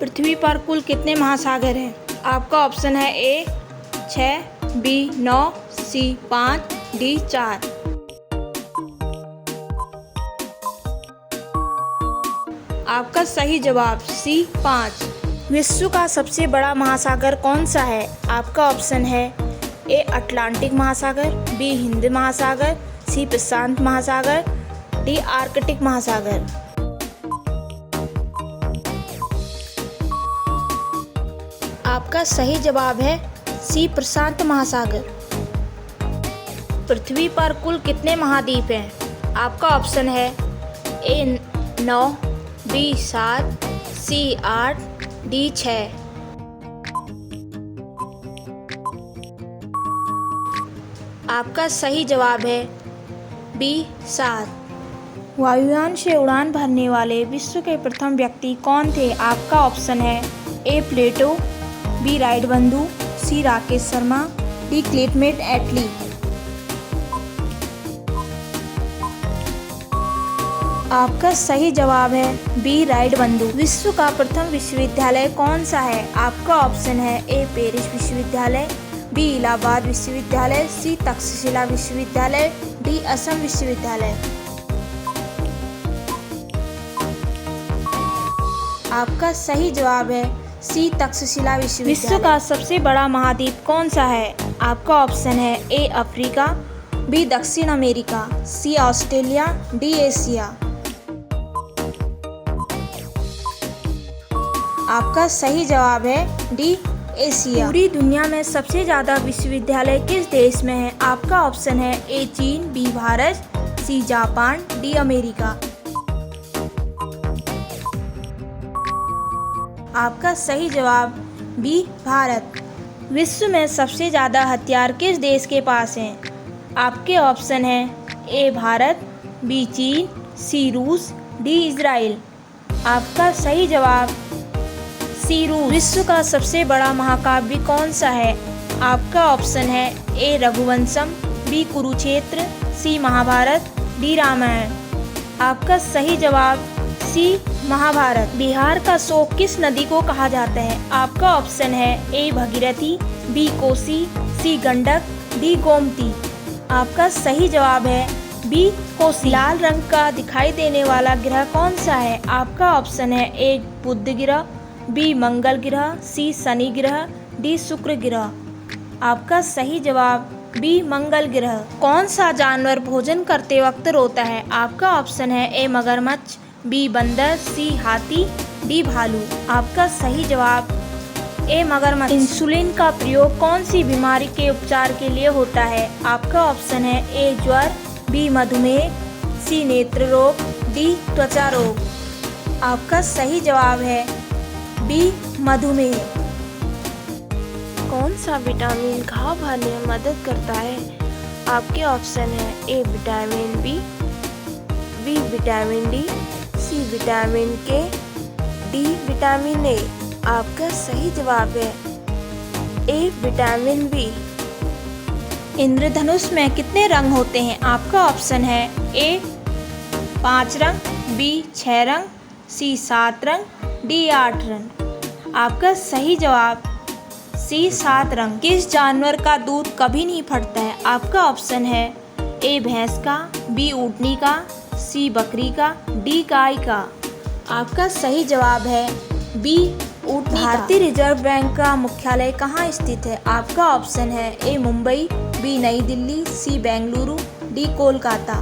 पृथ्वी पर कुल कितने महासागर हैं? आपका ऑप्शन है ए 6, बी 9, सी 5, डी 4। आपका सही जवाब सी 5। विश्व का सबसे बड़ा महासागर कौन सा है? आपका ऑप्शन है ए अटलांटिक महासागर, बी हिंद महासागर, सी प्रशांत महासागर, डी आर्कटिक महासागर। आपका सही जवाब है सी प्रशांत महासागर। पृथ्वी पर कुल कितने महाद्वीप हैं? आपका ऑप्शन है ए 9, बी 7, सी 8, डी 6। आपका सही जवाब है बी 7। वायुयान से उड़ान भरने वाले विश्व के प्रथम व्यक्ति कौन थे? आपका ऑप्शन है ए प्लेटो, बी राइट बंधु, सी राकेश शर्मा, डी क्लेटमेट एटली। आपका सही जवाब है बी राइट बंधु। विश्व का प्रथम विश्वविद्यालय कौन सा है? आपका ऑप्शन है ए पेरिस विश्वविद्यालय, बी इलाहाबाद विश्वविद्यालय, सी तक्षशिला विश्वविद्यालय, डी असम विश्वविद्यालय। आपका सही जवाब है सी तक्षशिला विश्वविद्यालय। विश्व का सबसे बड़ा महाद्वीप कौन सा है? आपका ऑप्शन है ए अफ्रीका, बी दक्षिण अमेरिका, सी ऑस्ट्रेलिया, डी एशिया। आपका सही जवाब है डी एशिया। पूरी दुनिया में सबसे ज़्यादा विश्वविद्यालय किस देश में है? आपका ऑप्शन है ए चीन, B Bharat, C Japan, D America. आपका सही जवाब बी भारत। विश्व में सबसे ज़्यादा हथियार किस देश के पास हैं? आपके ऑप्शन हैं ए भारत, बी चीन, सी रूस, डी इजराइल। आपका सही जवाब सी रूस। विश्व का सबसे बड़ा महाकाव्य कौन सा है? आपका ऑप्शन है ए रघुवंशम, बी कुरुक्षेत्र, सी महाभारत, डी रामायण। आपका सही जवाब सी महाभारत। बिहार का शोक किस नदी को कहा जाता है? आपका ऑप्शन है ए भगीरथी, बी कोसी, सी गंडक, डी गोमती। आपका सही जवाब है बी कोसी। लाल रंग का दिखाई देने वाला ग्रह कौन सा है? आपका ऑप्शन है ए बुध ग्रह, बी मंगल ग्रह, सी शनि ग्रह, डी शुक्र ग्रह। आपका सही जवाब बी मंगल ग्रह। कौन सा जानवर भोजन करते वक्त रोता है? आपका ऑप्शन है ए मगरमच्छ, बी बंदर, सी हाथी, डी भालू। आपका सही जवाब ए मगरमच्छ। इंसुलिन का प्रयोग कौन सी बीमारी के उपचार के लिए होता है? आपका ऑप्शन है ए ज्वर, बी मधुमेह, सी नेत्र रोग, डी त्वचा रोग। आपका सही जवाब है बी मधुमेह। कौन सा विटामिन घाव भरने में मदद करता है? आपके ऑप्शन है A vitamin B, B vitamin D, C vitamin K, D vitamin A. आपका सही जवाब है ए विटामिन बी। इंद्रधनुष में कितने रंग होते हैं? आपका ऑप्शन है ए 5 रंग, बी 6 रंग, सी 7 रंग, डी 8 रंग। आपका सही जवाब सी 7 रंग। किस जानवर का दूध कभी नहीं फटता है? आपका ऑप्शन है ए भैंस का, बी ऊँटनी का, सी बकरी का, डी गाय का। आपका सही जवाब है बी ऊँटनी का। भारतीय रिजर्व बैंक का मुख्यालय कहाँ स्थित है? आपका ऑप्शन है ए मुंबई, बी नई दिल्ली, सी बेंगलुरु, डी कोलकाता।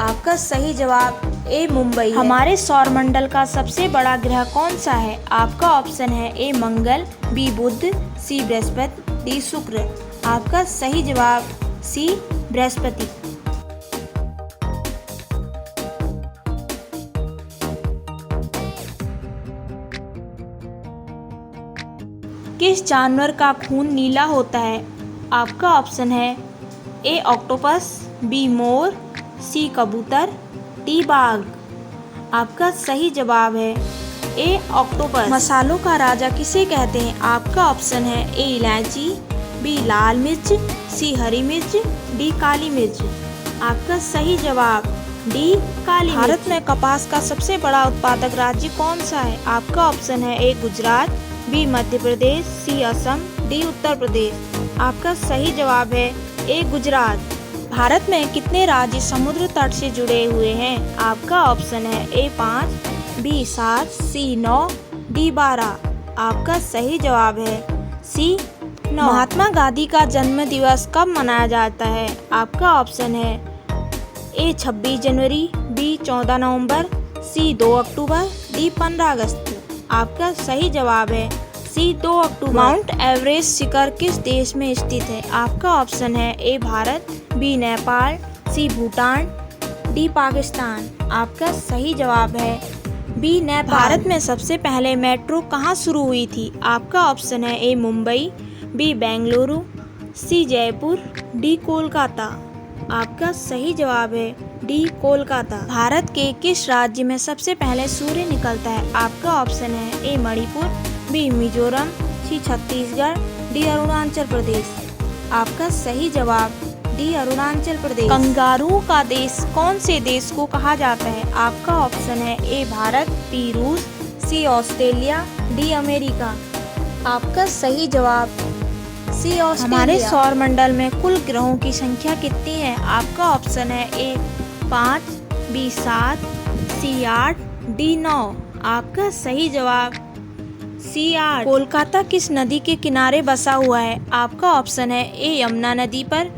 आपका सही जवाब ए मुंबई। हमारे सौरमंडल का सबसे बड़ा ग्रह कौन सा है? आपका ऑप्शन है ए मंगल, बी बुध, सी बृहस्पति, डी शुक्र। आपका सही जवाब सी बृहस्पति। किस जानवर का खून नीला होता है? आपका ऑप्शन है ए ऑक्टोपस, बी मोर, सी कबूतर, डी बाघ। आपका सही जवाब है ए ऑक्टोपस। मसालों का राजा किसे कहते हैं? आपका ऑप्शन है ए इलायची, बी लाल मिर्च, सी हरी मिर्च, डी काली मिर्च। आपका सही जवाब डी काली। भारत में कपास का सबसे बड़ा उत्पादक राज्य कौन सा है? आपका ऑप्शन है ए गुजरात, बी मध्य प्रदेश, सी असम, डी उत्तर प्रदेश। आपका सही जवाब है ए गुजरात। भारत में कितने राज्य समुद्र तट से जुड़े हुए हैं? आपका ऑप्शन है ए 5, बी 7, सी 9, डी 12। आपका सही जवाब है सी 9। महात्मा गांधी का जन्म दिवस कब मनाया जाता है? आपका ऑप्शन है ए 26 जनवरी, बी 14 नवंबर, सी 2 अक्टूबर, डी 15 अगस्त। आपका सही जवाब है सी 2 अक्टूबर। माउंट एवरेस्ट शिखर किस देश में स्थित है? आपका ऑप्शन है ए भारत, बी नेपाल, सी भूटान, डी पाकिस्तान। आपका सही जवाब है बी नेपाल। भारत में सबसे पहले मेट्रो कहाँ शुरू हुई थी? आपका ऑप्शन है ए मुंबई, बी बेंगलुरु, सी जयपुर, डी कोलकाता। आपका सही जवाब है डी कोलकाता। भारत के किस राज्य में सबसे पहले सूर्य निकलता है? आपका ऑप्शन है ए मणिपुर, बी मिजोरम, सी छत्तीसगढ़, डी अरुणाचल प्रदेश। आपका सही जवाब डी अरुणाचल प्रदेश। कंगारू का देश कौन से देश को कहा जाता है? आपका ऑप्शन है ए भारत, बी रूस, सी ऑस्ट्रेलिया, डी अमेरिका। आपका सही जवाब सी ऑस्ट्रेलिया। हमारे सौर मंडल में कुल ग्रहों की संख्या कितनी है? आपका ऑप्शन है ए 5, बी 7, सी 8, डी 9। आपका सही जवाब सी 8। कोलकाता किस नदी के किनारे बसा हुआ है? आपका ऑप्शन है ए यमुना नदी पर,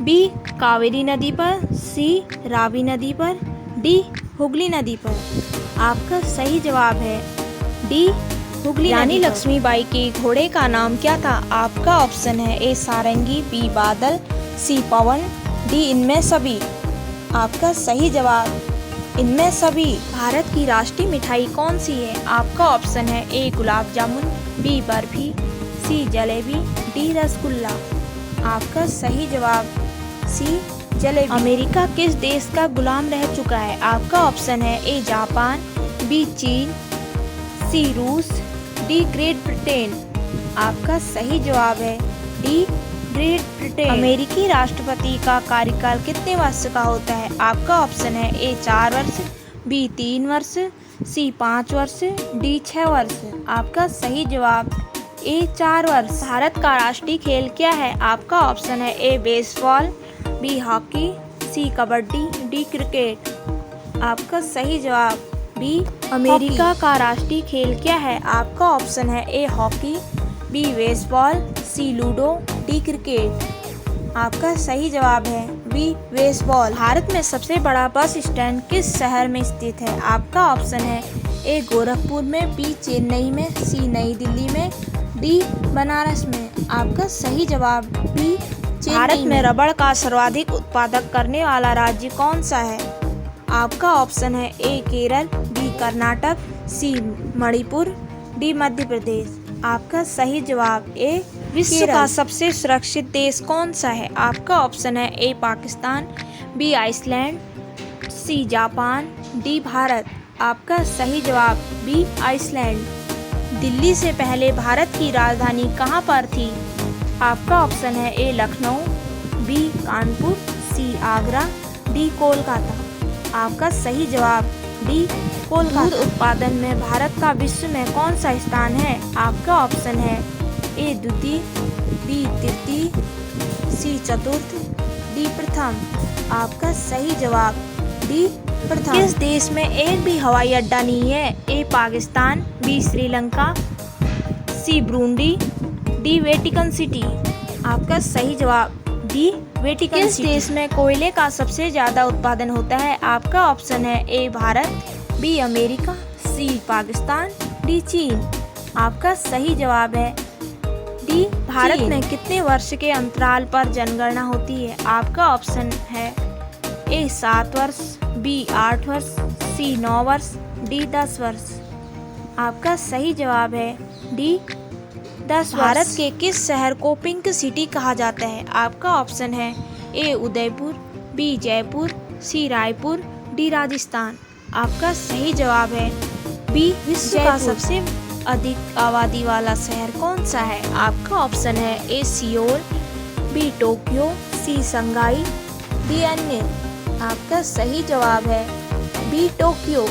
बी कावेरी नदी पर, सी रावी नदी पर, डी हुगली नदी पर। आपका सही जवाब है डी हुगली। रानी लक्ष्मीबाई के घोड़े का नाम क्या था? आपका ऑप्शन है ए सारंगी, बी बादल, सी पवन, डी इनमें सभी। आपका सही जवाब इनमें सभी। भारत की राष्ट्रीय मिठाई कौन सी है? आपका ऑप्शन है ए गुलाब जामुन, बी बर्फी, सी जलेबी, डी रसगुल्ला। आपका सही जवाब सी जलेबी। अमेरिका किस देश का गुलाम रह चुका है? आपका ऑप्शन है ए जापान, बी चीन, सी रूस, डी ग्रेट ब्रिटेन। आपका सही जवाब है डी ग्रेट ब्रिटेन। अमेरिकी राष्ट्रपति का कार्यकाल कितने वर्ष का होता है? आपका ऑप्शन है ए 4 वर्ष, बी 3 वर्ष, सी 5 वर्ष, डी 6 वर्ष। आपका सही जवाब ए 4 वर्ष। भारत का राष्ट्रीय खेल क्या है? आपका ऑप्शन है ए बेसबॉल, बी हॉकी, सी कबड्डी, डी क्रिकेट। आपका सही जवाब बी अमेरिका का राष्ट्रीय खेल क्या है? आपका ऑप्शन है A hockey, B baseball, C ludo, D cricket. आपका सही जवाब है बी बेसबॉल। भारत में सबसे बड़ा बस स्टैंड किस शहर में स्थित है? आपका ऑप्शन है ए गोरखपुर में, बी चेन्नई में, सी नई दिल्ली में, डी बनारस में। आपका सही जवाब बी चेन्नई। भारत में रबड़ का सर्वाधिक उत्पादक करने वाला राज्य कौन सा है? आपका ऑप्शन है ए केरल, बी कर्नाटक, सी मणिपुर, डी मध्य प्रदेश। आपका सही जवाब ए विश्व का सबसे सुरक्षित देश कौन सा है? आपका ऑप्शन है A Pakistan, B Iceland, C Japan, D Bharat. आपका सही जवाब बी आइसलैंड। दिल्ली से पहले भारत की राजधानी कहाँ पर थी? आपका ऑप्शन है ए लखनऊ, बी कानपुर, सी आगरा, डी कोलकाता। आपका सही जवाब डी कोलकाता। दूध उत्पादन में भारत का विश्व में कौन सा स्थान है? आपका ऑप्शन है ए द्वितीय, बी तृतीय, सी चतुर्थ, डी प्रथम। आपका सही जवाब डी प्रथम। किस देश में एक भी हवाई अड्डा नहीं है? A Pakistan, B Sri Lanka, C Burundi, D Vatican city. आपका सही जवाब डी वेटिकन सिटी। किस देश में कोयले का सबसे ज्यादा उत्पादन होता है? आपका ऑप्शन है ए भारत, बी अमेरिका, सी पाकिस्तान, डी चीन। आपका सही जवाब है डी भारत में कितने वर्ष के अंतराल पर जनगणना होती है? आपका ऑप्शन है ए 7 वर्ष, बी 8 वर्ष, सी 9 वर्ष, डी 10 वर्ष। आपका सही जवाब है डी 10 वर्ष। भारत के किस शहर को पिंक सिटी कहा जाता है? आपका ऑप्शन है ए उदयपुर, बी जयपुर, सी रायपुर, डी राजस्थान। आपका सही जवाब है बी विश्व का सबसे अधिक आबादी वाला शहर कौन सा है? आपका ऑप्शन है ए सियोल, बी टोक्यो, सी शंघाई, डी अन्य। आपका सही जवाब है बी टोक्यो।